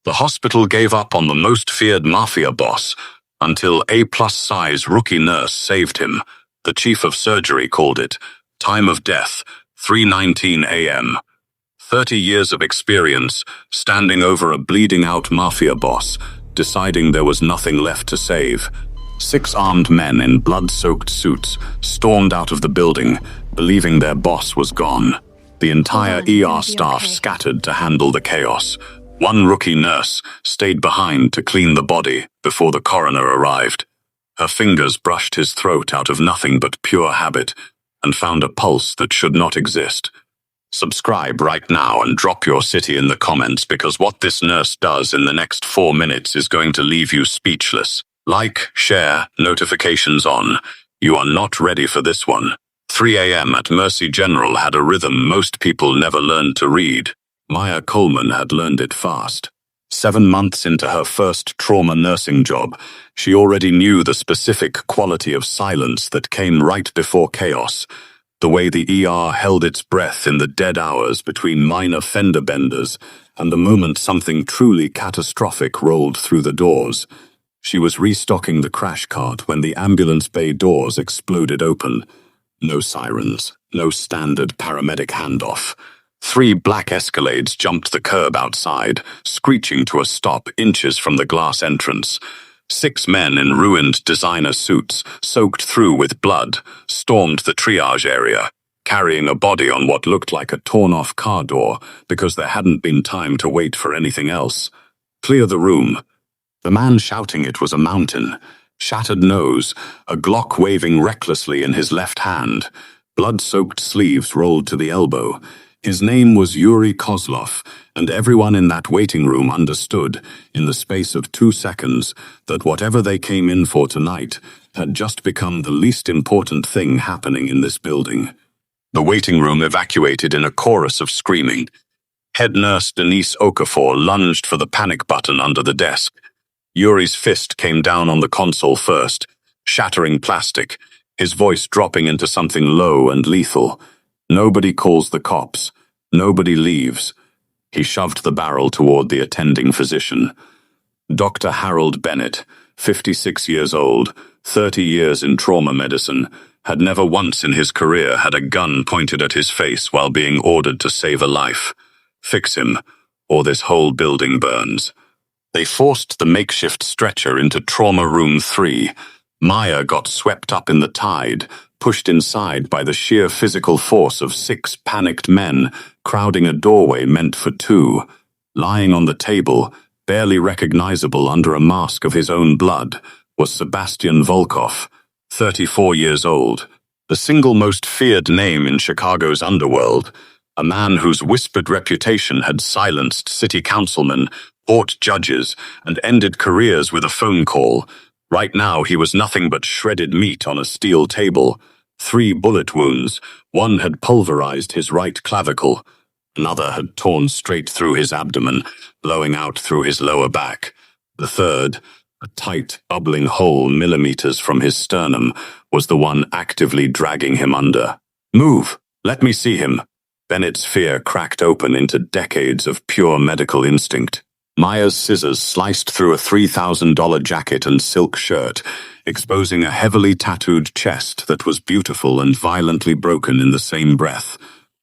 The hospital gave up on the most feared Mafia boss until A-plus size rookie nurse saved him. The chief of surgery called it time of death, 3:19 a.m. 30 years of experience standing over a bleeding-out Mafia boss, deciding there was nothing left to save. 6 armed men in blood-soaked suits stormed out of the building, believing their boss was gone. The entire ER staff scattered to handle the chaos. One rookie nurse stayed behind to clean the body before the coroner arrived. Her fingers brushed his throat out of nothing but pure habit and found a pulse that should not exist. Subscribe right now and drop your city in the comments, because what this nurse does in the next 4 minutes is going to leave you speechless. Like, share, notifications on. You are not ready for this one. 3 a.m. at Mercy General had a rhythm most people never learned to read. Maya Coleman had learned it fast. 7 months into her first trauma nursing job, she already knew the specific quality of silence that came right before chaos. The way the ER held its breath in the dead hours between minor fender benders and the moment something truly catastrophic rolled through the doors. She was restocking the crash cart when the ambulance bay doors exploded open. No sirens, no standard paramedic handoff. 3 black Escalades jumped the curb outside, screeching to a stop inches from the glass entrance. 6 men in ruined designer suits, soaked through with blood, stormed the triage area, carrying a body on what looked like a torn-off car door because there hadn't been time to wait for anything else. Clear the room. The man shouting it was a mountain. Shattered nose, a Glock waving recklessly in his left hand. Blood-soaked sleeves rolled to the elbow. His name was Yuri Kozlov, and everyone in that waiting room understood, in the space of 2 seconds, that whatever they came in for tonight had just become the least important thing happening in this building. The waiting room evacuated in a chorus of screaming. Head nurse Denise Okafor lunged for the panic button under the desk. Yuri's fist came down on the console first, shattering plastic, his voice dropping into something low and lethal. Nobody calls the cops. Nobody leaves. He shoved the barrel toward the attending physician. Dr. Harold Bennett, 56 years old, 30 years in trauma medicine, had never once in his career had a gun pointed at his face while being ordered to save a life. Fix him, or this whole building burns. They forced the makeshift stretcher into Trauma Room 3. Maya got swept up in the tide, pushed inside by the sheer physical force of 6 panicked men crowding a doorway meant for 2. Lying on the table, barely recognizable under a mask of his own blood, was Sebastian Volkov, 34 years old, the single most feared name in Chicago's underworld, a man whose whispered reputation had silenced city councilmen, bought judges, and ended careers with a phone call. Right now he was nothing but shredded meat on a steel table. 3 bullet wounds. One had pulverized his right clavicle. Another had torn straight through his abdomen, blowing out through his lower back. The third, a tight, bubbling hole millimeters from his sternum, was the one actively dragging him under. Move! Let me see him! Bennett's fear cracked open into decades of pure medical instinct. Maya's scissors sliced through a $3,000 jacket and silk shirt, exposing a heavily tattooed chest that was beautiful and violently broken in the same breath.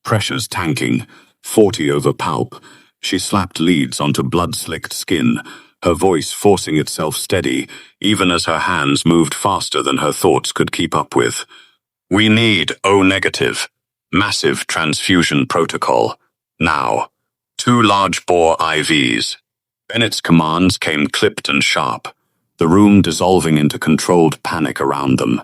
Pressures tanking, 40 over palp. She slapped leads onto blood-slicked skin, her voice forcing itself steady, even as her hands moved faster than her thoughts could keep up with. We need O-negative. Massive transfusion protocol. Now. 2 large-bore IVs. Bennett's commands came clipped and sharp, the room dissolving into controlled panic around them.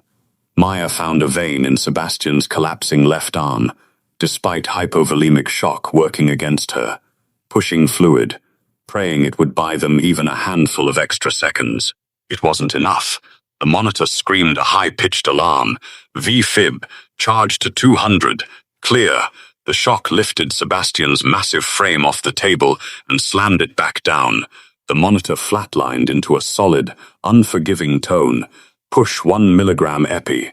Maya found a vein in Sebastian's collapsing left arm, despite hypovolemic shock working against her, pushing fluid, praying it would buy them even a handful of extra seconds. It wasn't enough. The monitor screamed a high-pitched alarm. V-fib, charge to 200. Clear. The shock lifted Sebastian's massive frame off the table and slammed it back down. The monitor flatlined into a solid, unforgiving tone. Push 1 milligram epi.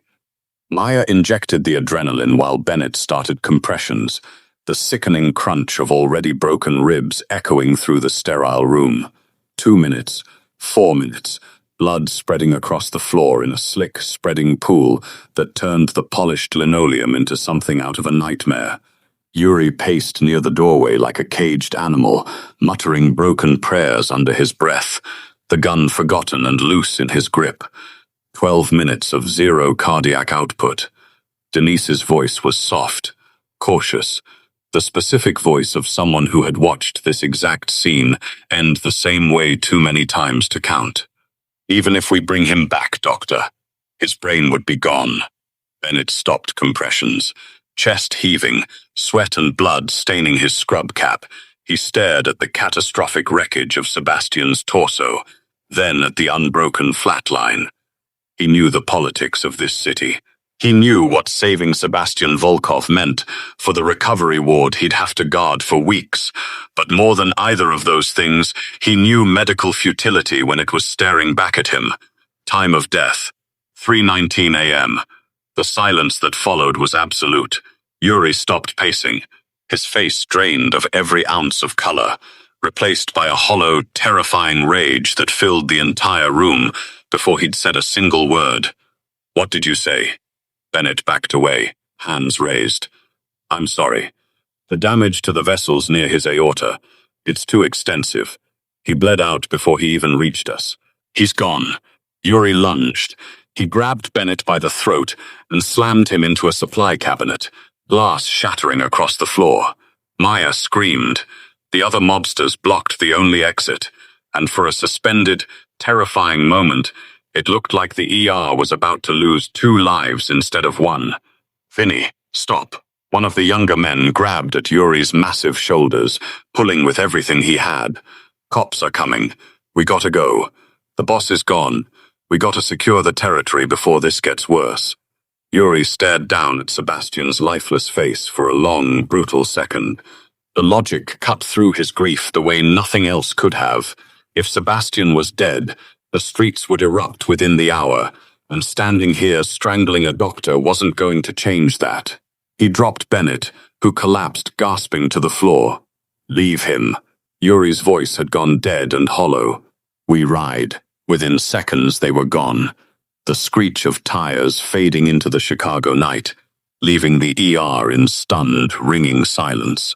Maya injected the adrenaline while Bennett started compressions. the sickening crunch of already broken ribs echoing through the sterile room. 2 minutes, 4 minutes, blood spreading across the floor in a slick, spreading pool that turned the polished linoleum into something out of a nightmare. Yuri paced near the doorway like a caged animal, muttering broken prayers under his breath, the gun forgotten and loose in his grip. 12 minutes of zero cardiac output. Denise's voice was soft, cautious, the specific voice of someone who had watched this exact scene end the same way too many times to count. "Even if we bring him back, Doctor, his brain would be gone." Bennett stopped compressions, chest heaving, sweat and blood staining his scrub cap. He stared at the catastrophic wreckage of Sebastian's torso, then at the unbroken flatline. He knew the politics of this city. He knew what saving Sebastian Volkov meant for the recovery ward he'd have to guard for weeks. But more than either of those things, he knew medical futility when it was staring back at him. Time of death, 3:19 a.m. The silence that followed was absolute. Yuri stopped pacing, his face drained of every ounce of color, replaced by a hollow, terrifying rage that filled the entire room before he'd said a single word. "What did you say?" Bennett backed away, hands raised. "I'm sorry. The damage to the vessels near his aorta, it's too extensive. He bled out before he even reached us. He's gone." Yuri lunged. He grabbed Bennett by the throat and slammed him into a supply cabinet, glass shattering across the floor. Maya screamed. The other mobsters blocked the only exit, and for a suspended, terrifying moment, it looked like the ER was about to lose 2 lives instead of 1. "Vinny, stop." One of the younger men grabbed at Yuri's massive shoulders, pulling with everything he had. "Cops are coming. We gotta go. The boss is gone. We gotta secure the territory before this gets worse." Yuri stared down at Sebastian's lifeless face for a long, brutal second. The logic cut through his grief the way nothing else could have. If Sebastian was dead, the streets would erupt within the hour, and standing here strangling a doctor wasn't going to change that. He dropped Bennett, who collapsed gasping to the floor. "Leave him." Yuri's voice had gone dead and hollow. "We ride." Within seconds they were gone, the screech of tires fading into the Chicago night, leaving the ER in stunned, ringing silence.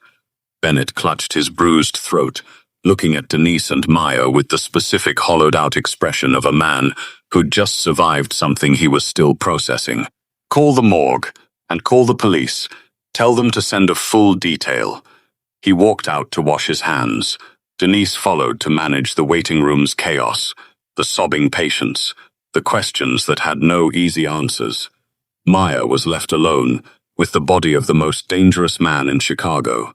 Bennett clutched his bruised throat, looking at Denise and Maya with the specific hollowed-out expression of a man who'd just survived something he was still processing. "Call the morgue, and call the police. Tell them to send a full detail." He walked out to wash his hands. Denise followed to manage the waiting room's chaos, the sobbing patients, the questions that had no easy answers. Maya was left alone, with the body of the most dangerous man in Chicago.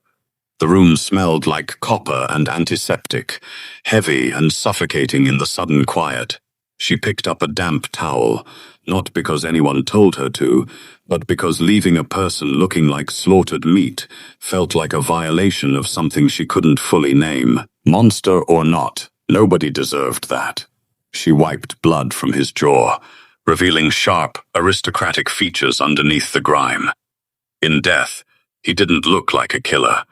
The room smelled like copper and antiseptic, heavy and suffocating in the sudden quiet. She picked up a damp towel, not because anyone told her to, but because leaving a person looking like slaughtered meat felt like a violation of something she couldn't fully name. Monster or not, nobody deserved that. She wiped blood from his jaw, revealing sharp, aristocratic features underneath the grime. In death, he didn't look like a killer.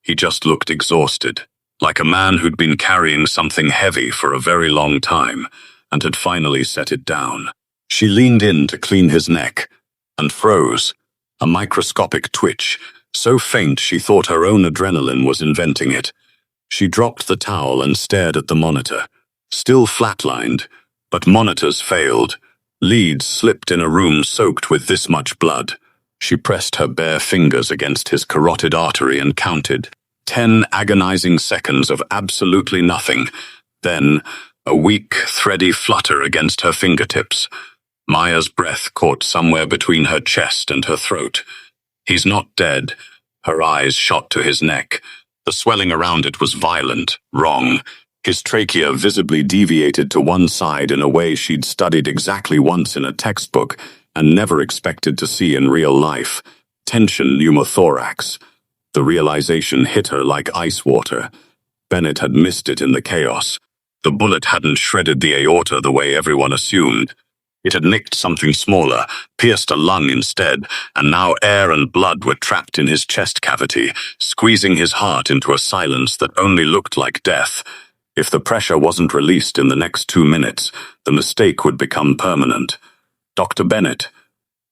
He just looked exhausted, like a man who'd been carrying something heavy for a very long time and had finally set it down. She leaned in to clean his neck and froze, a microscopic twitch, so faint she thought her own adrenaline was inventing it. She dropped the towel and stared at the monitor. Still flatlined, but monitors failed. Leads slipped in a room soaked with this much blood. She pressed her bare fingers against his carotid artery and counted. 10 agonizing seconds of absolutely nothing. Then, a weak, thready flutter against her fingertips. Maya's breath caught somewhere between her chest and her throat. "He's not dead." Her eyes shot to his neck. The swelling around it was violent, wrong. His trachea visibly deviated to one side in a way she'd studied exactly once in a textbook and never expected to see in real life. Tension pneumothorax. The realization hit her like ice water. Bennett had missed it in the chaos. The bullet hadn't shredded the aorta the way everyone assumed. It had nicked something smaller, pierced a lung instead, and now air and blood were trapped in his chest cavity, squeezing his heart into a silence that only looked like death. If the pressure wasn't released in the next 2 minutes, the mistake would become permanent. "Dr. Bennett."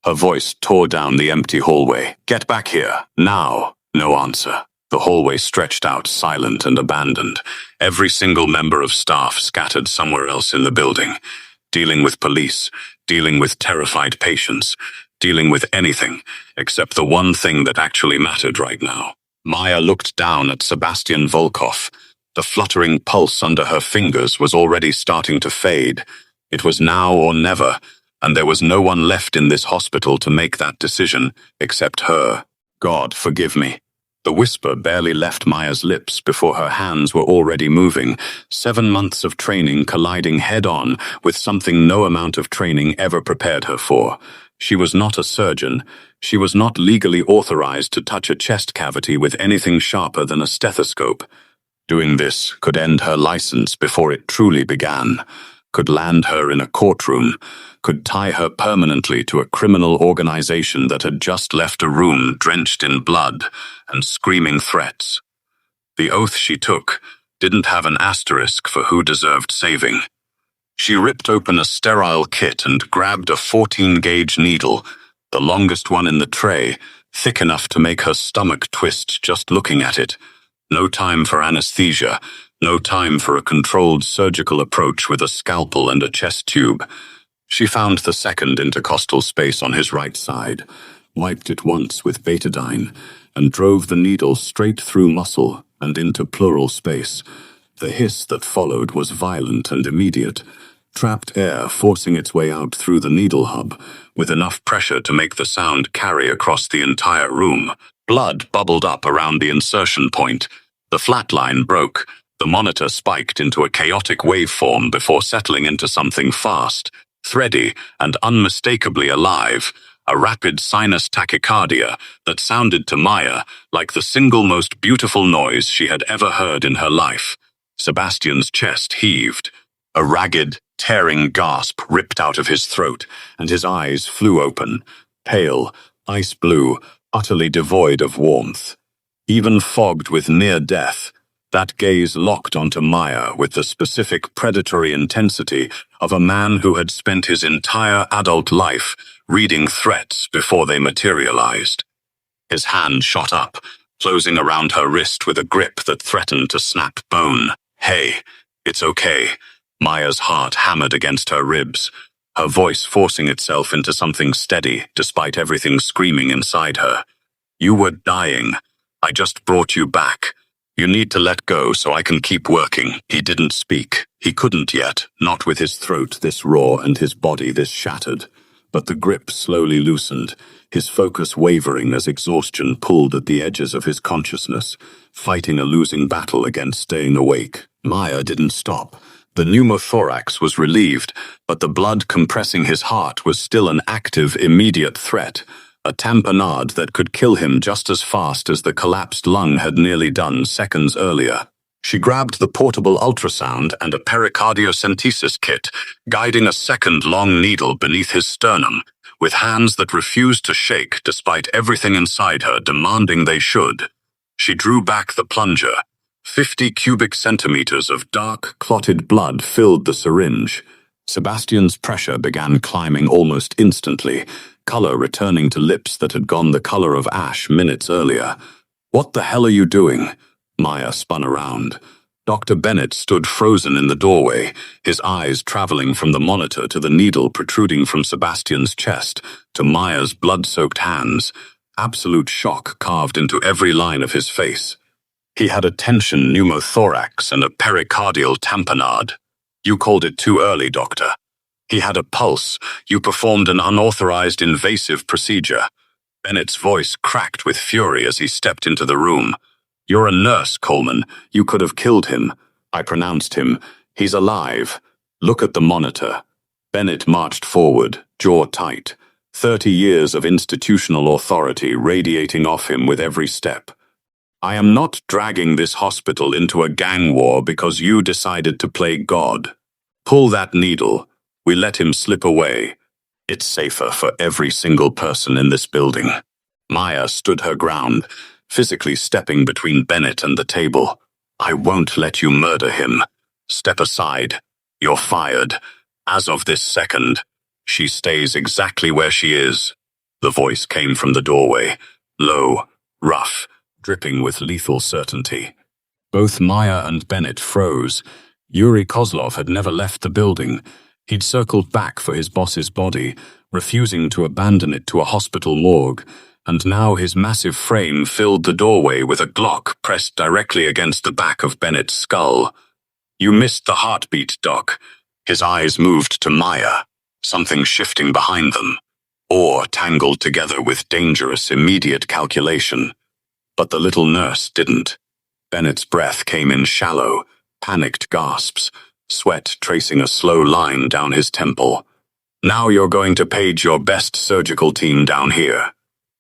Her voice tore down the empty hallway. "Get back here, now." No answer. The hallway stretched out, silent and abandoned. Every single member of staff scattered somewhere else in the building, dealing with police, dealing with terrified patients, dealing with anything except the one thing that actually mattered right now. Maya looked down at Sebastian Volkov. The fluttering pulse under her fingers was already starting to fade. It was now or never, and there was no one left in this hospital to make that decision except her. "God, forgive me." The whisper barely left Maya's lips before her hands were already moving, 7 months of training colliding head-on with something no amount of training ever prepared her for. She was not a surgeon. She was not legally authorized to touch a chest cavity with anything sharper than a stethoscope. Doing this could end her license before it truly began, could land her in a courtroom, could tie her permanently to a criminal organization that had just left a room drenched in blood and screaming threats. The oath she took didn't have an asterisk for who deserved saving. She ripped open a sterile kit and grabbed a 14-gauge needle, the longest one in the tray, thick enough to make her stomach twist just looking at it. No time for anesthesia, no time for a controlled surgical approach with a scalpel and a chest tube. She found the second intercostal space on his right side, wiped it once with betadine, and drove the needle straight through muscle and into pleural space. The hiss that followed was violent and immediate, trapped air forcing its way out through the needle hub, with enough pressure to make the sound carry across the entire room. Blood bubbled up around the insertion point. The flat line broke. The monitor spiked into a chaotic waveform before settling into something fast, thready, and unmistakably alive, a rapid sinus tachycardia that sounded to Maya like the single most beautiful noise she had ever heard in her life. Sebastian's chest heaved. A ragged, tearing gasp ripped out of his throat, and his eyes flew open, pale, ice blue, utterly devoid of warmth. Even fogged with near death, that gaze locked onto Maya with the specific predatory intensity of a man who had spent his entire adult life reading threats before they materialized. His hand shot up, closing around her wrist with a grip that threatened to snap bone. "Hey, it's okay." Maya's heart hammered against her ribs, her voice forcing itself into something steady despite everything screaming inside her. "You were dying. I just brought you back. You need to let go so I can keep working." He didn't speak. He couldn't yet, not with his throat this raw and his body this shattered. But the grip slowly loosened, his focus wavering as exhaustion pulled at the edges of his consciousness, fighting a losing battle against staying awake. Maya didn't stop. The pneumothorax was relieved, but the blood compressing his heart was still an active, immediate threat. A tamponade that could kill him just as fast as the collapsed lung had nearly done seconds earlier. She grabbed the portable ultrasound and a pericardiocentesis kit, guiding a second-long needle beneath his sternum, with hands that refused to shake despite everything inside her demanding they should. She drew back the plunger. 50 cubic centimeters of dark, clotted blood filled the syringe. Sebastian's pressure began climbing almost instantly, color returning to lips that had gone the color of ash minutes earlier. "What the hell are you doing?" Maya spun around. Dr. Bennett stood frozen in the doorway, his eyes traveling from the monitor to the needle protruding from Sebastian's chest, to Maya's blood-soaked hands, absolute shock carved into every line of his face. He had a tension pneumothorax and a pericardial tamponade. "You called it too early, doctor." He had a pulse. "You performed an unauthorized invasive procedure." Bennett's voice cracked with fury as he stepped into the room. "You're a nurse, Coleman. You could have killed him." I pronounced him. "He's alive. Look at the monitor." Bennett marched forward, jaw tight. 30 years of institutional authority radiating off him with every step. "I am not dragging this hospital into a gang war because you decided to play God. Pull that needle." We let him slip away. It's safer for every single person in this building. Maya stood her ground, physically stepping between Bennett and the table. I won't let you murder him. Step aside. You're fired. As of this second, she stays exactly where she is. The voice came from the doorway, low, rough, dripping with lethal certainty. Both Maya and Bennett froze. Yuri Kozlov had never left the building. He'd circled back for his boss's body, refusing to abandon it to a hospital morgue, and now his massive frame filled the doorway with a Glock pressed directly against the back of Bennett's skull. You missed the heartbeat, Doc. His eyes moved to Maya, something shifting behind them, or tangled together with dangerous immediate calculation. But the little nurse didn't. Bennett's breath came in shallow, panicked gasps, sweat tracing a slow line down his temple. Now you're going to page your best surgical team down here.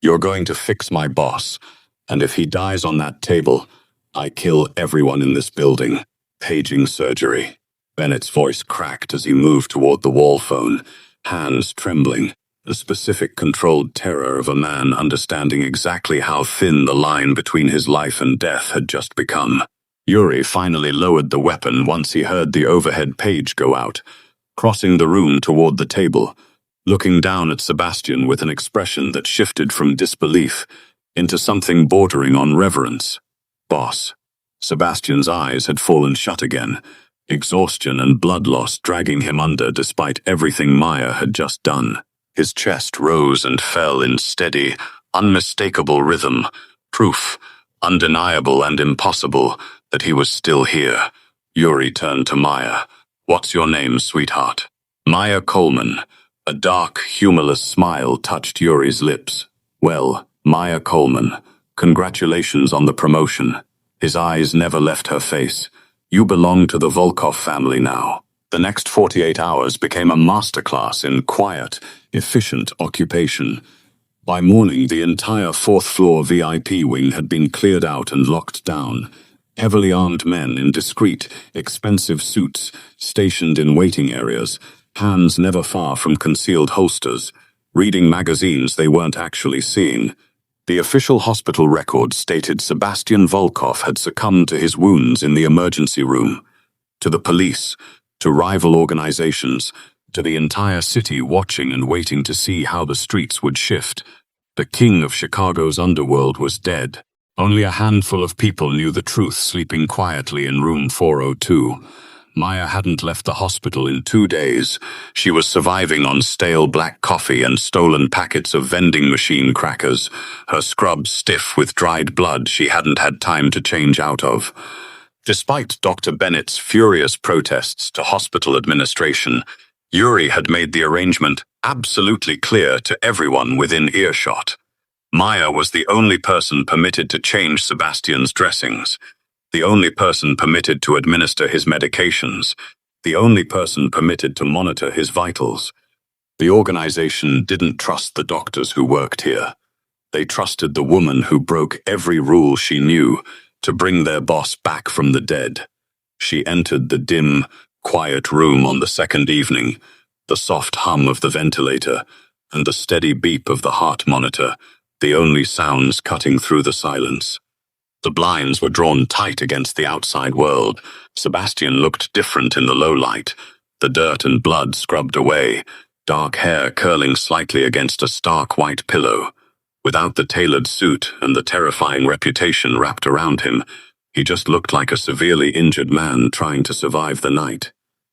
You're going to fix my boss, and if he dies on that table, I kill everyone in this building. Paging surgery. Bennett's voice cracked as he moved toward the wall phone, hands trembling, the specific controlled terror of a man understanding exactly how thin the line between his life and death had just become. Yuri finally lowered the weapon once he heard the overhead page go out, crossing the room toward the table, looking down at Sebastian with an expression that shifted from disbelief into something bordering on reverence. Boss. Sebastian's eyes had fallen shut again, exhaustion and blood loss dragging him under despite everything Maya had just done. His chest rose and fell in steady, unmistakable rhythm, proof, undeniable and impossible, that he was still here. Yuri turned to Maya. What's your name, sweetheart? Maya Coleman. A dark, humorless smile touched Yuri's lips. Well, Maya Coleman, congratulations on the promotion. His eyes never left her face. You belong to the Volkov family now. The next 48 hours became a masterclass in quiet, efficient occupation. By morning, the entire fourth-floor VIP wing had been cleared out and locked down. Heavily armed men in discreet, expensive suits, stationed in waiting areas, hands never far from concealed holsters, reading magazines they weren't actually seeing. The official hospital record stated Sebastian Volkov had succumbed to his wounds in the emergency room. To the police, to rival organizations, to the entire city watching and waiting to see how the streets would shift, the king of Chicago's underworld was dead. Only a handful of people knew the truth sleeping quietly in room 402. Maya hadn't left the hospital in 2 days. She was surviving on stale black coffee and stolen packets of vending machine crackers, her scrub stiff with dried blood she hadn't had time to change out of. Despite Dr. Bennett's furious protests to hospital administration, Yuri had made the arrangement absolutely clear to everyone within earshot. Maya was the only person permitted to change Sebastian's dressings, the only person permitted to administer his medications, the only person permitted to monitor his vitals. The organization didn't trust the doctors who worked here. They trusted the woman who broke every rule she knew to bring their boss back from the dead. She entered the dim, quiet room on the second evening, the soft hum of the ventilator and the steady beep of the heart monitor, the only sounds cutting through the silence. The blinds were drawn tight against the outside world. Sebastian looked different in the low light, the dirt and blood scrubbed away, dark hair curling slightly against a stark white pillow. Without the tailored suit and the terrifying reputation wrapped around him, he just looked like a severely injured man trying to survive the night.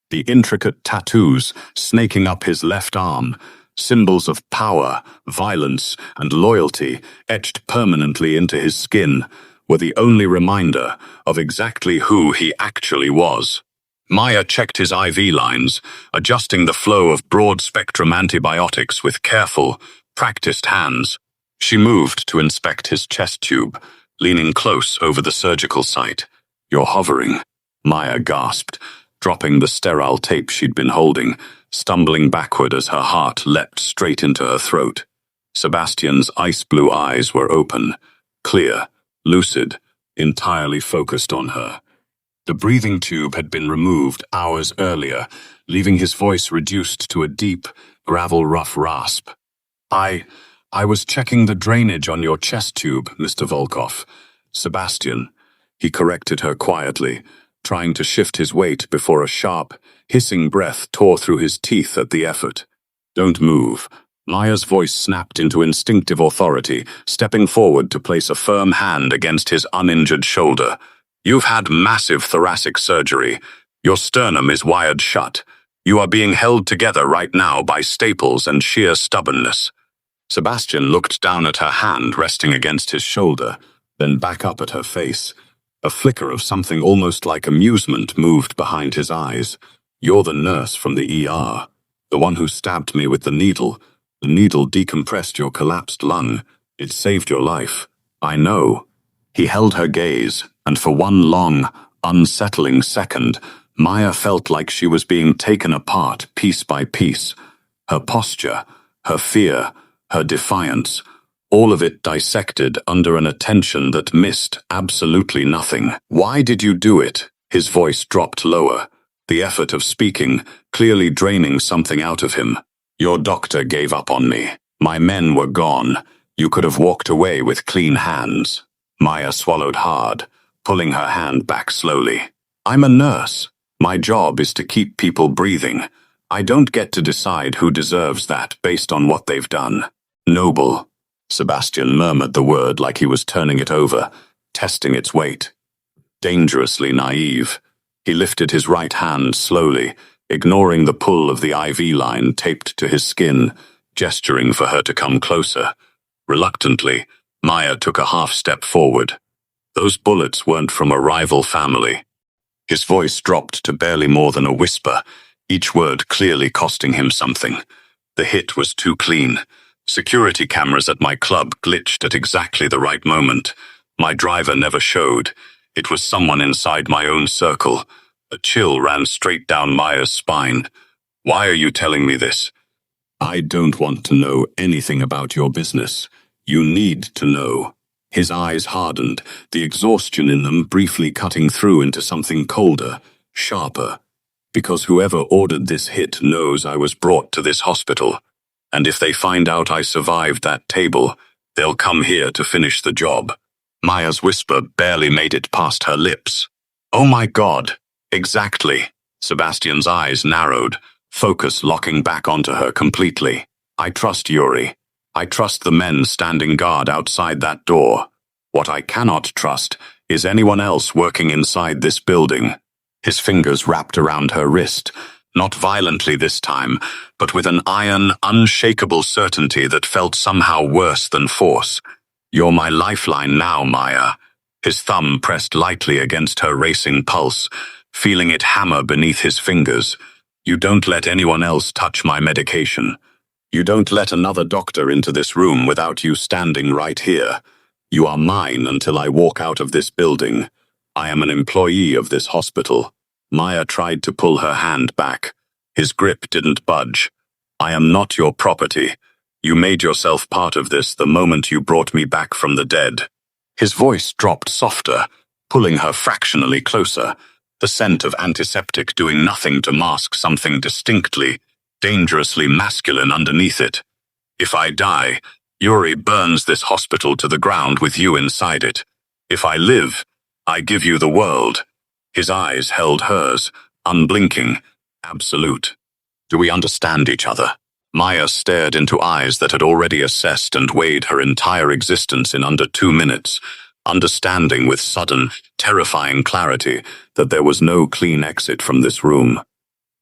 The intricate tattoos snaking up his left arm, symbols of power, violence, and loyalty etched permanently into his skin, were the only reminder of exactly who he actually was. Maya checked his IV lines, adjusting the flow of broad-spectrum antibiotics with careful, practiced hands. She moved to inspect his chest tube, leaning close over the surgical site. "You're hovering," Maya gasped, dropping the sterile tape she'd been holding, stumbling backward as her heart leapt straight into her throat. Sebastian's ice-blue eyes were open, clear, lucid, entirely focused on her. The breathing tube had been removed hours earlier, leaving his voice reduced to a deep, gravel-rough rasp. I was checking the drainage on your chest tube, Mr. Volkov. Sebastian, he corrected her quietly, trying to shift his weight before a sharp, hissing breath tore through his teeth at the effort. Don't move. Maya's voice snapped into instinctive authority, stepping forward to place a firm hand against his uninjured shoulder. You've had massive thoracic surgery. Your sternum is wired shut. You are being held together right now by staples and sheer stubbornness. Sebastian looked down at her hand resting against his shoulder, then back up at her face. A flicker of something almost like amusement moved behind his eyes. You're the nurse from the ER. The one who stabbed me with the needle. The needle decompressed your collapsed lung. It saved your life. I know. He held her gaze, and for one long, unsettling second, Maya felt like she was being taken apart piece by piece. Her posture, her fear, her defiance, all of it dissected under an attention that missed absolutely nothing. Why did you do it? His voice dropped lower, the effort of speaking clearly draining something out of him. Your doctor gave up on me. My men were gone. You could have walked away with clean hands. Maya swallowed hard, pulling her hand back slowly. I'm a nurse. My job is to keep people breathing. I don't get to decide who deserves that based on what they've done. Noble. Sebastian murmured the word like he was turning it over, testing its weight. Dangerously naive. He lifted his right hand slowly, ignoring the pull of the IV line taped to his skin, gesturing for her to come closer. Reluctantly, Maya took a half step forward. Those bullets weren't from a rival family. His voice dropped to barely more than a whisper, each word clearly costing him something. The hit was too clean. Security cameras at my club glitched at exactly the right moment. My driver never showed. It was someone inside my own circle. A chill ran straight down Maya's spine. Why are you telling me this? I don't want to know anything about your business. You need to know. His eyes hardened, the exhaustion in them briefly cutting through into something colder, sharper. Because whoever ordered this hit knows I was brought to this hospital. And if they find out I survived that table, they'll come here to finish the job. Maya's whisper barely made it past her lips. Oh my God! Exactly. Sebastian's eyes narrowed, focus locking back onto her completely. I trust Yuri. I trust the men standing guard outside that door. What I cannot trust is anyone else working inside this building. His fingers wrapped around her wrist, not violently this time, but with an iron, unshakable certainty that felt somehow worse than force. You're my lifeline now, Maya. His thumb pressed lightly against her racing pulse, feeling it hammer beneath his fingers. You don't let anyone else touch my medication. You don't let another doctor into this room without you standing right here. You are mine until I walk out of this building. I am an employee of this hospital. Maya tried to pull her hand back. His grip didn't budge. I am not your property. You made yourself part of this the moment you brought me back from the dead. His voice dropped softer, pulling her fractionally closer, the scent of antiseptic doing nothing to mask something distinctly, dangerously masculine underneath it. If I die, Yuri burns this hospital to the ground with you inside it. If I live, I give you the world. His eyes held hers, unblinking, absolute. Do we understand each other? Maya stared into eyes that had already assessed and weighed her entire existence in under 2 minutes, understanding with sudden, terrifying clarity that there was no clean exit from this room.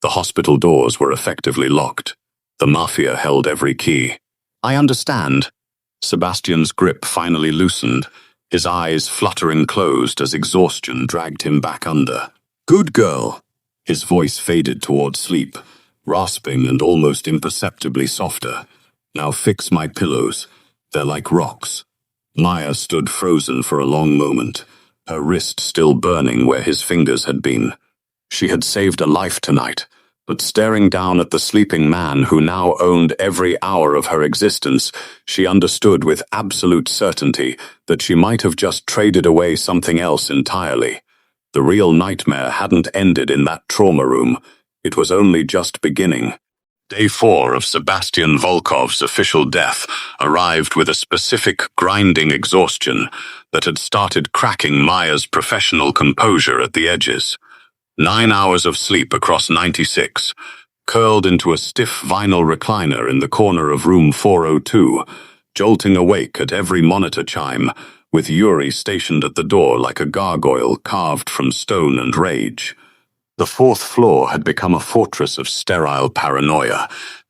The hospital doors were effectively locked. The Mafia held every key. I understand. Sebastian's grip finally loosened, his eyes fluttering closed as exhaustion dragged him back under. Good girl. His voice faded toward sleep, rasping and almost imperceptibly softer. Now fix my pillows. They're like rocks. Maya stood frozen for a long moment, her wrist still burning where his fingers had been. She had saved a life tonight, but staring down at the sleeping man who now owned every hour of her existence, she understood with absolute certainty that she might have just traded away something else entirely. The real nightmare hadn't ended in that trauma room. It was only just beginning. Day 4 of Sebastian Volkov's official death arrived with a specific grinding exhaustion that had started cracking Maya's professional composure at the edges. 9 hours of sleep across 96, curled into a stiff vinyl recliner in the corner of room 402, jolting awake at every monitor chime, with Yuri stationed at the door like a gargoyle carved from stone and rage. The 4th floor had become a fortress of sterile paranoia,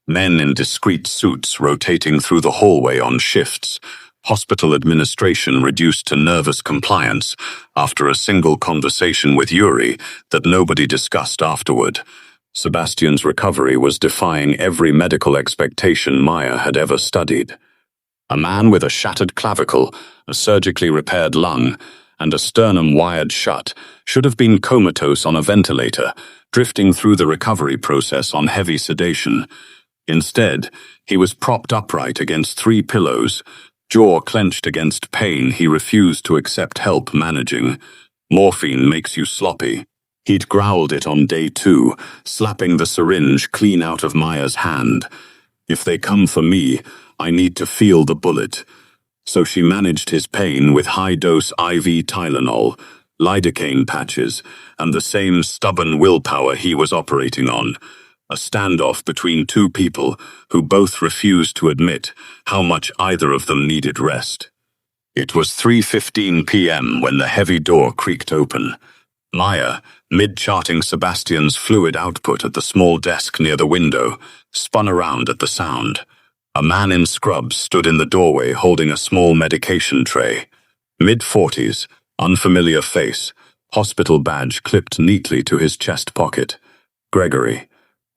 men in discreet suits rotating through the hallway on shifts, hospital administration reduced to nervous compliance after a single conversation with Yuri that nobody discussed afterward. Sebastian's recovery was defying every medical expectation Maya had ever studied. A man with a shattered clavicle, a surgically repaired lung, and a sternum wired shut should have been comatose on a ventilator, drifting through the recovery process on heavy sedation. Instead, he was propped upright against 3 pillows, jaw clenched against pain he refused to accept help managing. Morphine makes you sloppy. He'd growled it on day 2, slapping the syringe clean out of Maya's hand. If they come for me, I need to feel the bullet. So she managed his pain with high-dose IV Tylenol, lidocaine patches, and the same stubborn willpower he was operating on. A standoff between 2 people who both refused to admit how much either of them needed rest. It was 3:15 p.m. when the heavy door creaked open. Maya, mid-charting Sebastian's fluid output at the small desk near the window, spun around at the sound. A man in scrubs stood in the doorway holding a small medication tray. Mid-40s, unfamiliar face, hospital badge clipped neatly to his chest pocket. Gregory.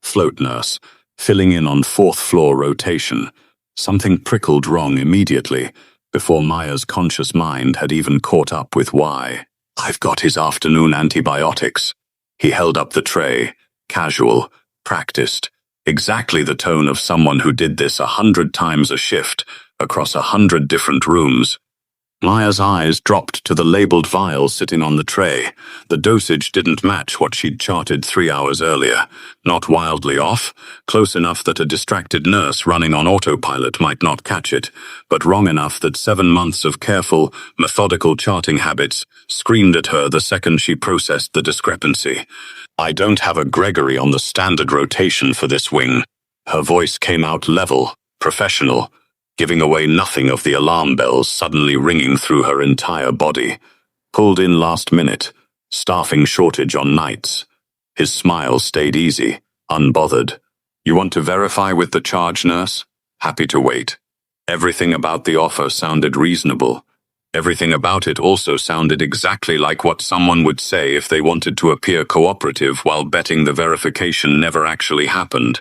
Float nurse, filling in on 4th floor rotation. Something prickled wrong immediately, before Maya's conscious mind had even caught up with why. I've got his afternoon antibiotics. He held up the tray, casual, practiced, exactly the tone of someone who did this 100 times a shift, across 100 different rooms. Maya's eyes dropped to the labeled vial sitting on the tray. The dosage didn't match what she'd charted 3 hours earlier. Not wildly off, close enough that a distracted nurse running on autopilot might not catch it, but wrong enough that 7 months of careful, methodical charting habits screamed at her the second she processed the discrepancy. I don't have a Gregory on the standard rotation for this wing. Her voice came out level, professional, giving away nothing of the alarm bells suddenly ringing through her entire body. Pulled in last minute, staffing shortage on nights. His smile stayed easy, unbothered. You want to verify with the charge nurse? Happy to wait. Everything about the offer sounded reasonable. Everything about it also sounded exactly like what someone would say if they wanted to appear cooperative while betting the verification never actually happened.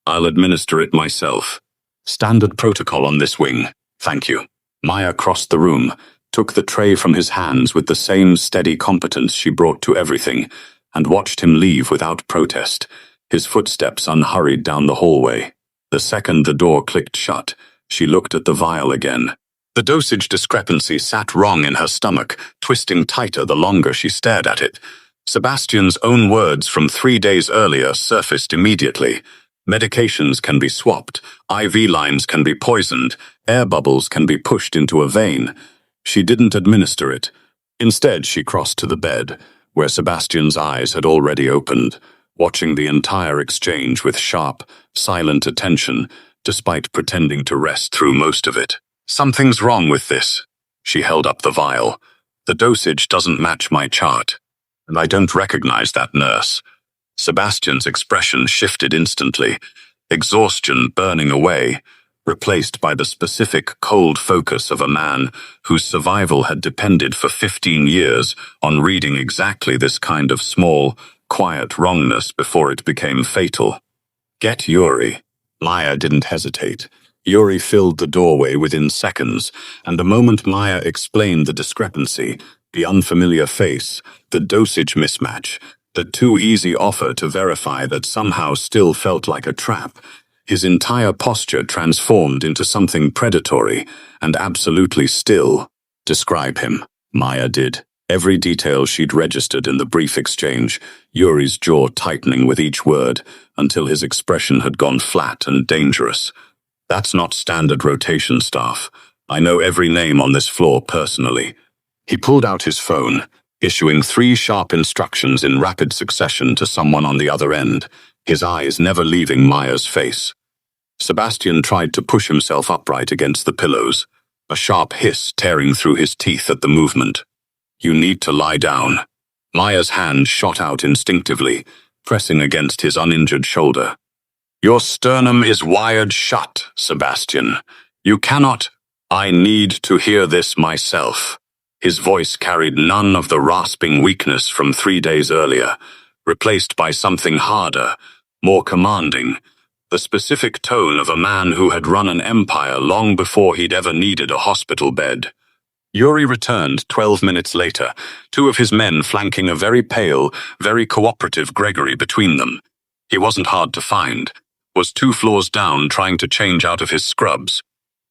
I'll administer it myself. Standard protocol on this wing. Thank you. Maya crossed the room, took the tray from his hands with the same steady competence she brought to everything, and watched him leave without protest, his footsteps unhurried down the hallway. The second the door clicked shut, she looked at the vial again. The dosage discrepancy sat wrong in her stomach, twisting tighter the longer she stared at it. Sebastian's own words from 3 days earlier surfaced immediately. Medications can be swapped, IV lines can be poisoned, air bubbles can be pushed into a vein. She didn't administer it. Instead, she crossed to the bed, where Sebastian's eyes had already opened, watching the entire exchange with sharp, silent attention, despite pretending to rest through most of it. Something's wrong with this. She held up the vial. The dosage doesn't match my chart, and I don't recognize that nurse. Sebastian's expression shifted instantly, exhaustion burning away, replaced by the specific cold focus of a man whose survival had depended for 15 years on reading exactly this kind of small, quiet wrongness before it became fatal. Get Yuri. Maya didn't hesitate. Yuri filled the doorway within seconds, and the moment Maya explained the discrepancy, the unfamiliar face, the dosage mismatch, the too easy offer to verify that somehow still felt like a trap, his entire posture transformed into something predatory and absolutely still. Describe him, Maya did. Every detail she'd registered in the brief exchange, Yuri's jaw tightening with each word, until his expression had gone flat and dangerous. That's not standard rotation staff. I know every name on this floor personally. He pulled out his phone, issuing 3 sharp instructions in rapid succession to someone on the other end, his eyes never leaving Maya's face. Sebastian tried to push himself upright against the pillows, a sharp hiss tearing through his teeth at the movement. You need to lie down. Maya's hand shot out instinctively, pressing against his uninjured shoulder. Your sternum is wired shut, Sebastian. You cannot. I need to hear this myself. His voice carried none of the rasping weakness from 3 days earlier, replaced by something harder, more commanding, the specific tone of a man who had run an empire long before he'd ever needed a hospital bed. Yuri returned 12 minutes later, 2 of his men flanking a very pale, very cooperative Gregory between them. He wasn't hard to find, was 2 floors down trying to change out of his scrubs.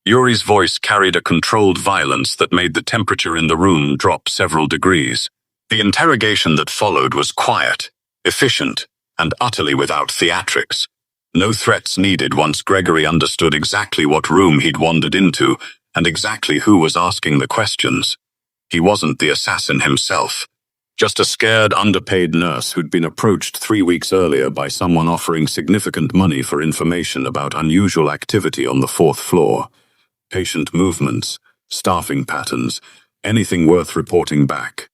Yuri's voice carried a controlled violence that made the temperature in the room drop several degrees. The interrogation that followed was quiet, efficient, and utterly without theatrics. No threats needed once Gregory understood exactly what room he'd wandered into and exactly who was asking the questions. He wasn't the assassin himself, just a scared, underpaid nurse who'd been approached 3 weeks earlier by someone offering significant money for information about unusual activity on the 4th floor. Patient movements, staffing patterns, anything worth reporting back.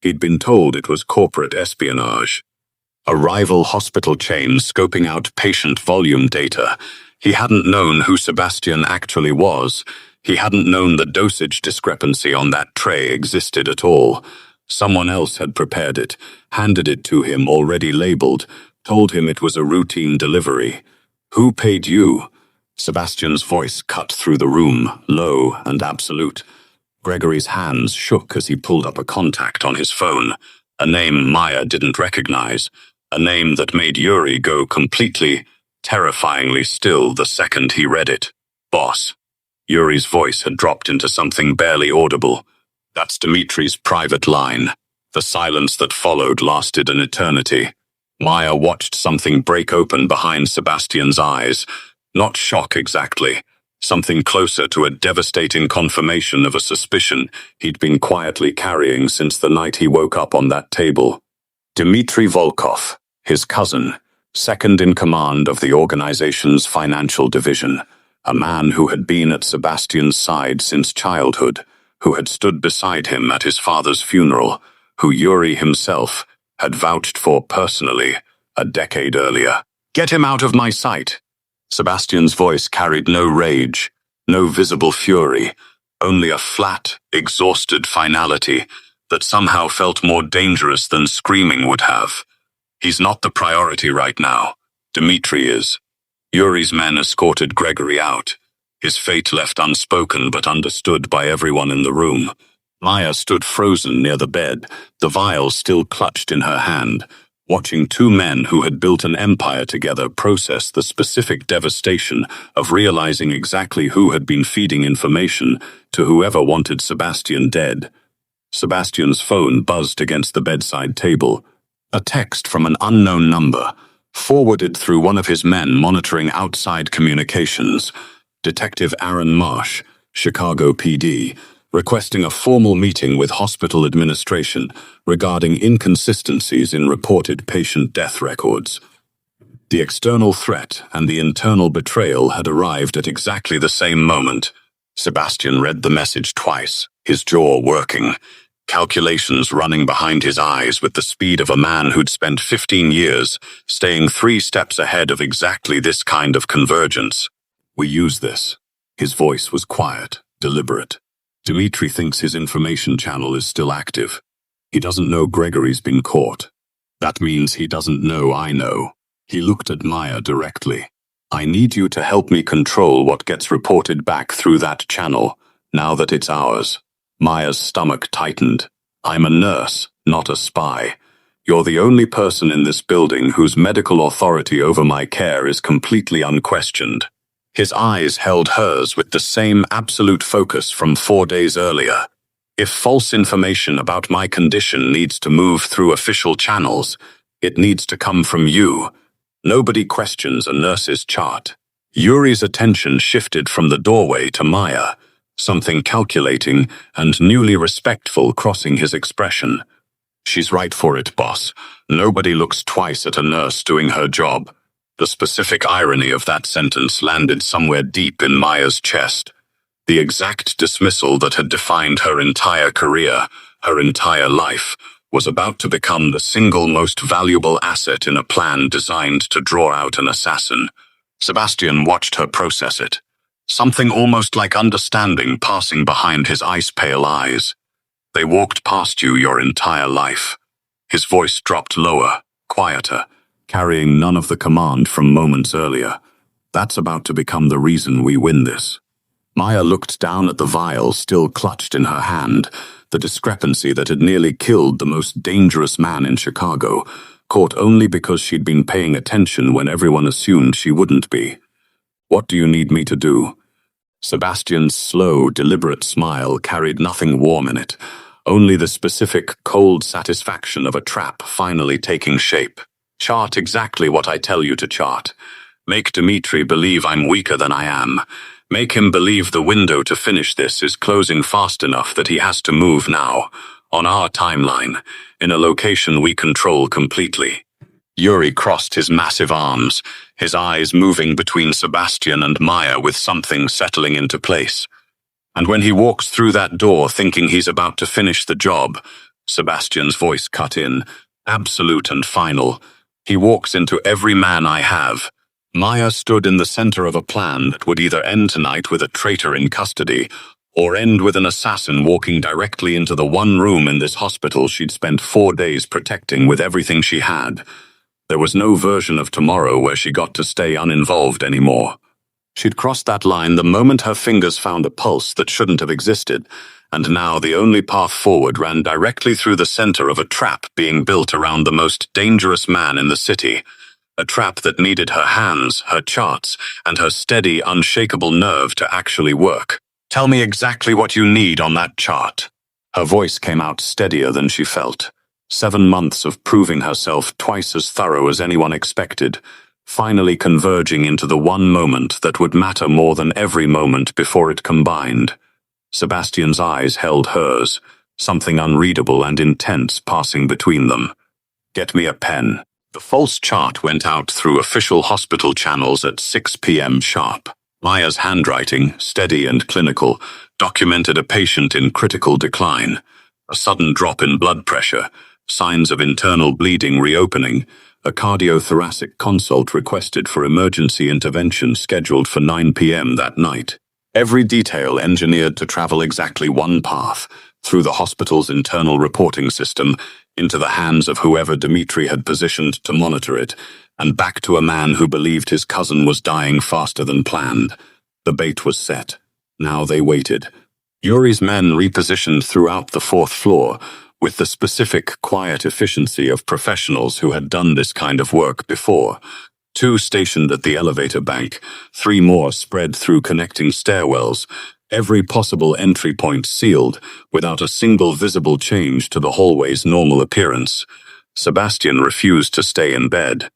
He'd been told it was corporate espionage. A rival hospital chain scoping out patient volume data. He hadn't known who Sebastian actually was. He hadn't known the dosage discrepancy on that tray existed at all. Someone else had prepared it, handed it to him already labeled, told him it was a routine delivery. Who paid you? Sebastian's voice cut through the room, low and absolute. Gregory's hands shook as he pulled up a contact on his phone, a name Maya didn't recognize. A name that made Yuri go completely, terrifyingly still the second he read it. Boss. Yuri's voice had dropped into something barely audible. That's Dimitri's private line. The silence that followed lasted an eternity. Maya watched something break open behind Sebastian's eyes. Not shock exactly. Something closer to a devastating confirmation of a suspicion he'd been quietly carrying since the night he woke up on that table. Dmitry Volkov, his cousin, second in command of the organization's financial division, a man who had been at Sebastian's side since childhood, who had stood beside him at his father's funeral, who Yuri himself had vouched for personally a decade earlier. Get him out of my sight! Sebastian's voice carried no rage, no visible fury, only a flat, exhausted finality that somehow felt more dangerous than screaming would have. He's not the priority right now. Dmitri is. Yuri's men escorted Gregory out, his fate left unspoken but understood by everyone in the room. Maya stood frozen near the bed, the vial still clutched in her hand, watching 2 men who had built an empire together process the specific devastation of realizing exactly who had been feeding information to whoever wanted Sebastian dead. Sebastian's phone buzzed against the bedside table. A text from an unknown number, forwarded through one of his men monitoring outside communications. Detective Aaron Marsh, Chicago PD, requesting a formal meeting with hospital administration regarding inconsistencies in reported patient death records. The external threat and the internal betrayal had arrived at exactly the same moment. Sebastian read the message twice, his jaw working, calculations running behind his eyes with the speed of a man who'd spent 15 years staying 3 steps ahead of exactly this kind of convergence. We use this. His voice was quiet, deliberate. Dmitri thinks his information channel is still active. He doesn't know Gregory's been caught. That means he doesn't know I know. He looked at Maya directly. I need you to help me control what gets reported back through that channel, now that it's ours. Maya's stomach tightened. I'm a nurse, not a spy. You're the only person in this building whose medical authority over my care is completely unquestioned. His eyes held hers with the same absolute focus from 4 days earlier. If false information about my condition needs to move through official channels, it needs to come from you. Nobody questions a nurse's chart. Yuri's attention shifted from the doorway to Maya, something calculating and newly respectful crossing his expression. She's right for it, boss. Nobody looks twice at a nurse doing her job. The specific irony of that sentence landed somewhere deep in Maya's chest. The exact dismissal that had defined her entire career, her entire life, was about to become the single most valuable asset in a plan designed to draw out an assassin. Sebastian watched her process it, something almost like understanding passing behind his ice-pale eyes. They walked past you your entire life. His voice dropped lower, quieter, carrying none of the command from moments earlier. That's about to become the reason we win this. Maya looked down at the vial still clutched in her hand, the discrepancy that had nearly killed the most dangerous man in Chicago, caught only because she'd been paying attention when everyone assumed she wouldn't be. What do you need me to do? Sebastian's slow, deliberate smile carried nothing warm in it, only the specific, cold satisfaction of a trap finally taking shape. Chart exactly what I tell you to chart. Make Dmitri believe I'm weaker than I am. Make him believe the window to finish this is closing fast enough that he has to move now, on our timeline, in a location we control completely. Yuri crossed his massive arms, his eyes moving between Sebastian and Maya with something settling into place. And when he walks through that door thinking he's about to finish the job, Sebastian's voice cut in, absolute and final. He walks into every man I have. Maya stood in the center of a plan that would either end tonight with a traitor in custody, or end with an assassin walking directly into the one room in this hospital she'd spent 4 days protecting with everything she had. There was no version of tomorrow where she got to stay uninvolved anymore. She'd crossed that line the moment her fingers found a pulse that shouldn't have existed, and now the only path forward ran directly through the center of a trap being built around the most dangerous man in the city. A trap that needed her hands, her charts, and her steady, unshakable nerve to actually work. Tell me exactly what you need on that chart. Her voice came out steadier than she felt. 7 months of proving herself twice as thorough as anyone expected, finally converging into the one moment that would matter more than every moment before it combined. Sebastian's eyes held hers, something unreadable and intense passing between them. Get me a pen. The false chart went out through official hospital channels at 6 p.m. sharp. Maya's handwriting, steady and clinical, documented a patient in critical decline, a sudden drop in blood pressure, signs of internal bleeding reopening, a cardiothoracic consult requested for emergency intervention scheduled for 9 p.m. that night. Every detail engineered to travel exactly one path, through the hospital's internal reporting system, into the hands of whoever Dmitri had positioned to monitor it, and back to a man who believed his cousin was dying faster than planned. The bait was set. Now they waited. Yuri's men repositioned throughout the 4th floor, with the specific, quiet efficiency of professionals who had done this kind of work before. 2 stationed at the elevator bank, 3 more spread through connecting stairwells, every possible entry point sealed, without a single visible change to the hallway's normal appearance. Sebastian refused to stay in bed.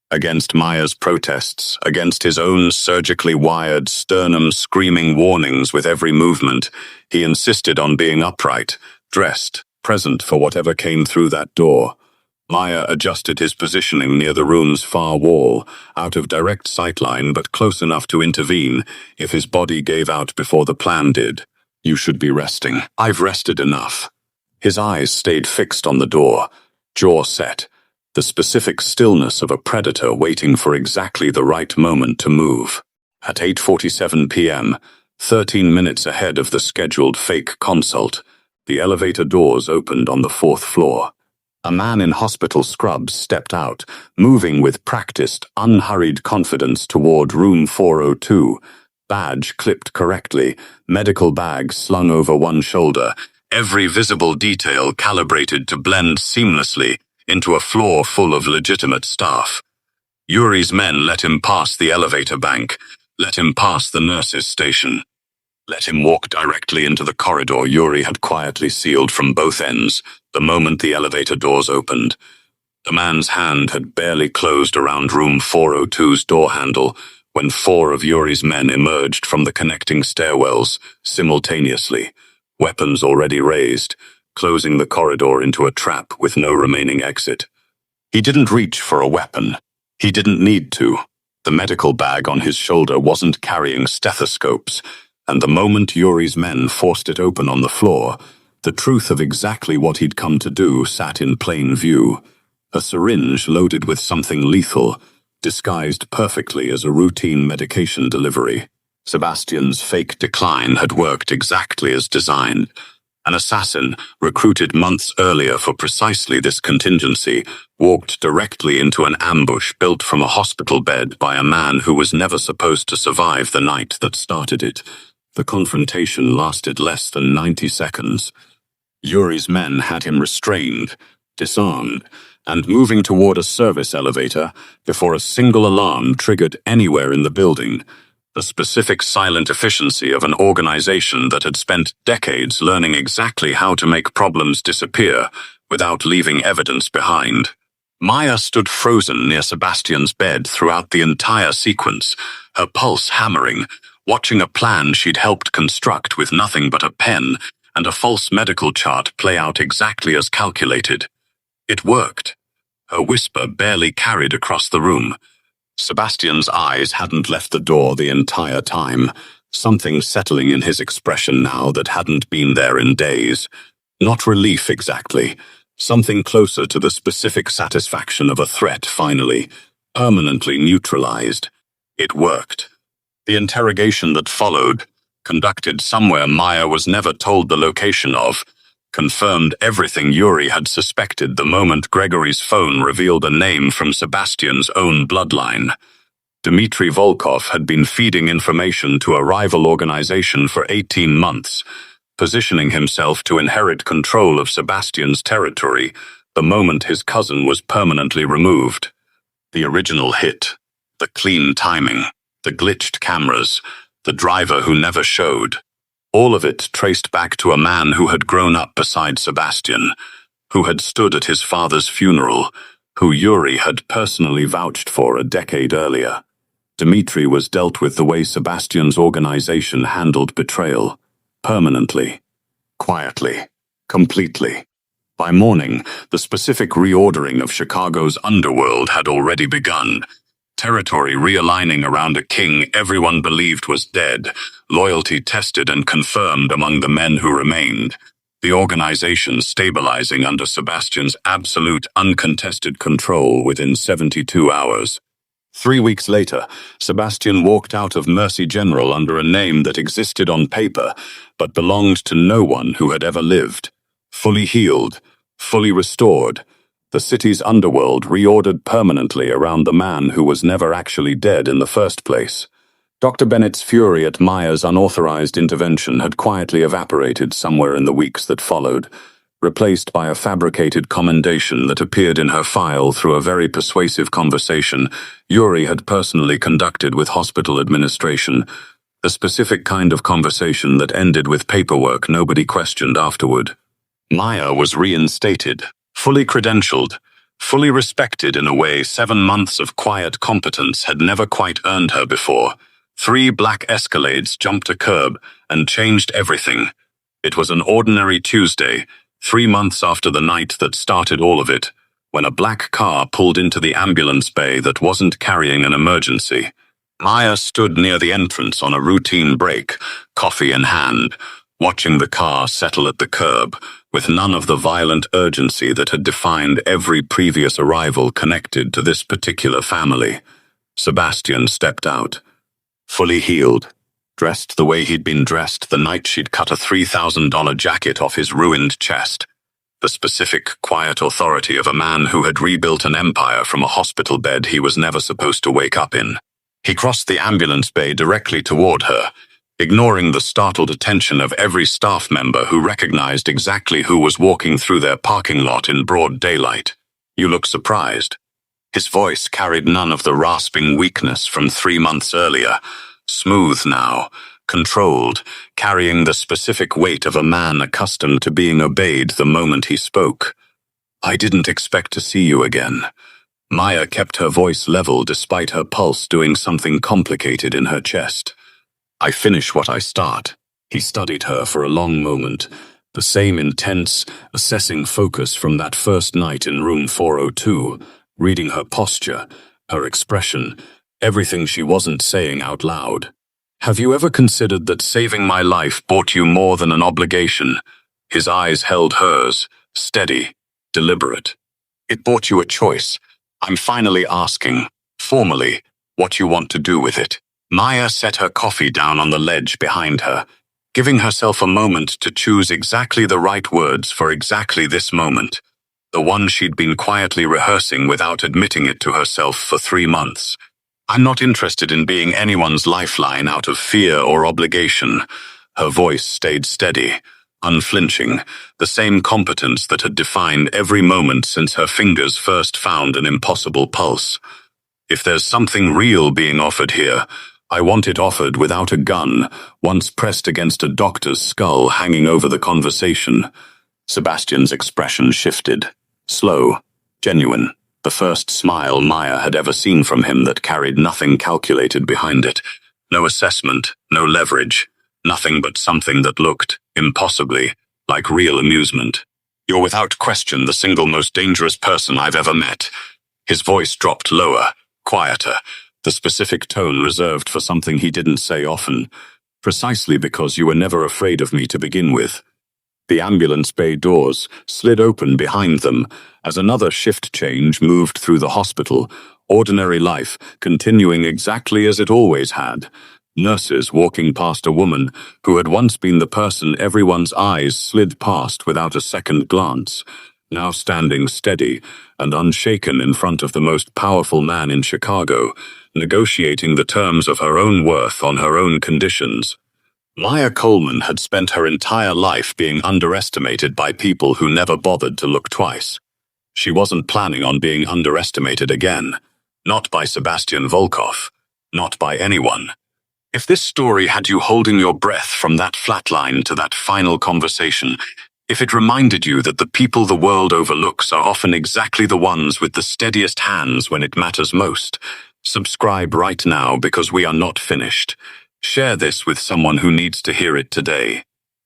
Against Maya's protests, against his own surgically wired, sternum-screaming warnings with every movement, he insisted on being upright, dressed, present for whatever came through that door. Maya adjusted his positioning near the room's far wall, out of direct sightline but close enough to intervene if his body gave out before the plan did. You should be resting. I've rested enough. His eyes stayed fixed on the door, jaw set, the specific stillness of a predator waiting for exactly the right moment to move. At 8:47 p.m., 13 minutes ahead of the scheduled fake consult, the elevator doors opened on the 4th floor. A man in hospital scrubs stepped out, moving with practiced, unhurried confidence toward room 402, badge clipped correctly, medical bag slung over one shoulder, every visible detail calibrated to blend seamlessly into a floor full of legitimate staff. Yuri's men let him pass the elevator bank, let him pass the nurse's station. let him walk directly into the corridor Yuri had quietly sealed from both ends the moment the elevator doors opened. The man's hand had barely closed around room 402's door handle when 4 of Yuri's men emerged from the connecting stairwells simultaneously, weapons already raised, closing the corridor into a trap with no remaining exit. He didn't reach for a weapon. He didn't need to. The medical bag on his shoulder wasn't carrying stethoscopes, and the moment Yuri's men forced it open on the floor, the truth of exactly what he'd come to do sat in plain view. A syringe loaded with something lethal, disguised perfectly as a routine medication delivery. Sebastian's fake decline had worked exactly as designed. An assassin, recruited months earlier for precisely this contingency, walked directly into an ambush built from a hospital bed by a man who was never supposed to survive the night that started it. The confrontation lasted less than 90 seconds. Yuri's men had him restrained, disarmed, and moving toward a service elevator before a single alarm triggered anywhere in the building. The specific silent efficiency of an organization that had spent decades learning exactly how to make problems disappear without leaving evidence behind. Maya stood frozen near Sebastian's bed throughout the entire sequence, her pulse hammering, watching a plan she'd helped construct with nothing but a pen and a false medical chart play out exactly as calculated. It worked. Her whisper barely carried across the room. Sebastian's eyes hadn't left the door the entire time, something settling in his expression now that hadn't been there in days. Not relief exactly, something closer to the specific satisfaction of a threat finally, permanently neutralized. It worked. The interrogation that followed, conducted somewhere Maya was never told the location of, confirmed everything Yuri had suspected the moment Gregory's phone revealed a name from Sebastian's own bloodline. Dmitry Volkov had been feeding information to a rival organization for 18 months, positioning himself to inherit control of Sebastian's territory the moment his cousin was permanently removed. The original hit, the clean timing, the glitched cameras, the driver who never showed. All of it traced back to a man who had grown up beside Sebastian, who had stood at his father's funeral, who Yuri had personally vouched for a decade earlier. Dmitry was dealt with the way Sebastian's organization handled betrayal, permanently, quietly, completely. By morning, the specific reordering of Chicago's underworld had already begun. Territory realigning around a king everyone believed was dead, loyalty tested and confirmed among the men who remained, the organization stabilizing under Sebastian's absolute uncontested control within 72 hours. 3 weeks later, Sebastian walked out of Mercy General under a name that existed on paper, but belonged to no one who had ever lived. Fully healed, fully restored, the city's underworld reordered permanently around the man who was never actually dead in the first place. Dr. Bennett's fury at Maya's unauthorized intervention had quietly evaporated somewhere in the weeks that followed, replaced by a fabricated commendation that appeared in her file through a very persuasive conversation Yuri had personally conducted with hospital administration, the specific kind of conversation that ended with paperwork nobody questioned afterward. Maya was reinstated, fully credentialed, fully respected in a way 7 months of quiet competence had never quite earned her before. 3 black Escalades jumped a curb and changed everything. It was an ordinary Tuesday, 3 months after the night that started all of it, when a black car pulled into the ambulance bay that wasn't carrying an emergency. Maya stood near the entrance on a routine break, coffee in hand, watching the car settle at the curb, with none of the violent urgency that had defined every previous arrival connected to this particular family. Sebastian stepped out, fully healed, dressed the way he'd been dressed the night she'd cut a $3,000 jacket off his ruined chest, the specific, quiet authority of a man who had rebuilt an empire from a hospital bed he was never supposed to wake up in. He crossed the ambulance bay directly toward her, ignoring the startled attention of every staff member who recognized exactly who was walking through their parking lot in broad daylight. "You look surprised." His voice carried none of the rasping weakness from 3 months earlier, smooth now, controlled, carrying the specific weight of a man accustomed to being obeyed the moment he spoke. "I didn't expect to see you again." Maya kept her voice level despite her pulse doing something complicated in her chest. "I finish what I start." He studied her for a long moment, the same intense, assessing focus from that first night in room 402, reading her posture, her expression, everything she wasn't saying out loud. "Have you ever considered that saving my life bought you more than an obligation?" His eyes held hers, steady, deliberate. "It bought you a choice. I'm finally asking, formally, what you want to do with it." Maya set her coffee down on the ledge behind her, giving herself a moment to choose exactly the right words for exactly this moment, the one she'd been quietly rehearsing without admitting it to herself for 3 months. "I'm not interested in being anyone's lifeline out of fear or obligation." Her voice stayed steady, unflinching, the same competence that had defined every moment since her fingers first found an impossible pulse. "If there's something real being offered here, I want it offered without a gun, once pressed against a doctor's skull hanging over the conversation." Sebastian's expression shifted. Slow, genuine, the first smile Maya had ever seen from him that carried nothing calculated behind it. No assessment, no leverage, nothing but something that looked, impossibly, like real amusement. "You're without question the single most dangerous person I've ever met." His voice dropped lower, quieter, the specific tone reserved for something he didn't say often, "precisely because you were never afraid of me to begin with." The ambulance bay doors slid open behind them as another shift change moved through the hospital, ordinary life continuing exactly as it always had. Nurses walking past a woman who had once been the person everyone's eyes slid past without a second glance, now standing steady and unshaken in front of the most powerful man in Chicago, negotiating the terms of her own worth on her own conditions. Maya Coleman had spent her entire life being underestimated by people who never bothered to look twice. She wasn't planning on being underestimated again. Not by Sebastian Volkov. Not by anyone. If this story had you holding your breath from that flatline to that final conversation, if it reminded you that the people the world overlooks are often exactly the ones with the steadiest hands when it matters most, subscribe right now because we are not finished. Share this with someone who needs to hear it today.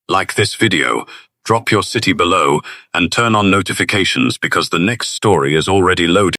Like this video, drop your city below, and turn on notifications because the next story is already loaded.